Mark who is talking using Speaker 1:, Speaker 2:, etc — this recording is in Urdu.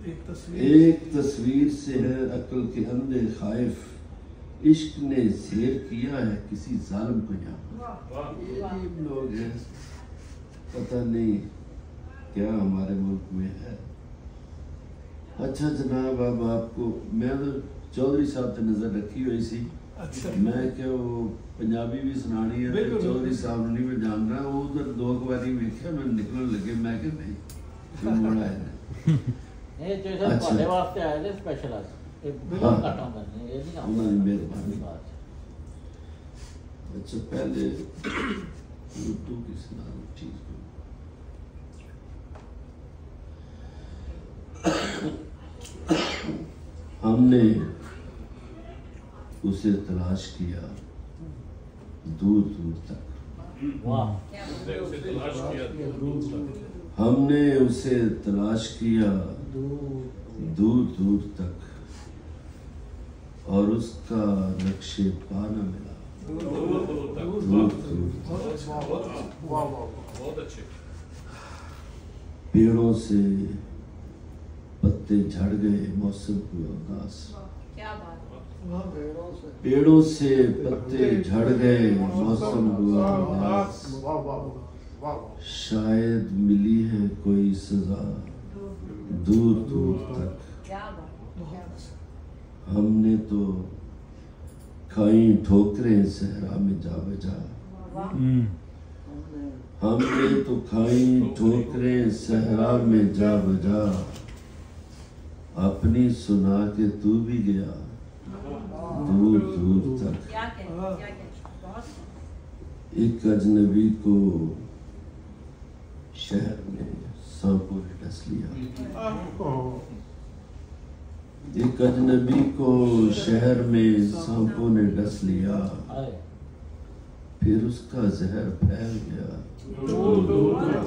Speaker 1: ایک تصویر سے ہے عقل کے اندھے خائف، عشق نے زیر کیا ہے کسی ظالم کو یہاں۔ عجیب لوگ ہیں، پتہ نہیں کیا ہمارے ملک میں ہے۔ اچھا جناب، اب آپ کو میں چودھری صاحب پہ نظر رکھی ہوئی سی، میں کہ وہ پنجابی بھی سنانی ہے، چودھری صاحب نہیں میں جان رہا، وہ ادھر دو باری ویکھیا میں نکلنے لگے، میں کہ نہیں کیوں بڑا ہے مہربانی۔ اچھا پہلے اردو کی سنا چیز کو، ہم نے اسے تلاش کیا دور دور تک، ہم نے اسے تلاش کیا دور دور تک، اور اس کا نقش پا نہ ملا دور دور تک۔ پیڑوں سے پتے جھڑ گئے، موسم ہوا اداس، پیڑوں سے پتے جھڑ گئے، موسم ہوا اداس، شاید ملی ہے کوئی سزا دور دور تک، ہم نے تو کھائیں ٹھوکریں صحرا میں جا بجا، ہم نے تو کھائیں ٹھوکریں صحرا میں جا بجا، اپنی سنا کے تو بھی گیا دور دور تک۔ ایک اجنبی کو شہر میں سانپوں نے ڈس لیا، ایک اجنبی کو شہر میں سانپوں نے ڈس لیا، پھر اس کا زہر پھیل گیا دور دور تک۔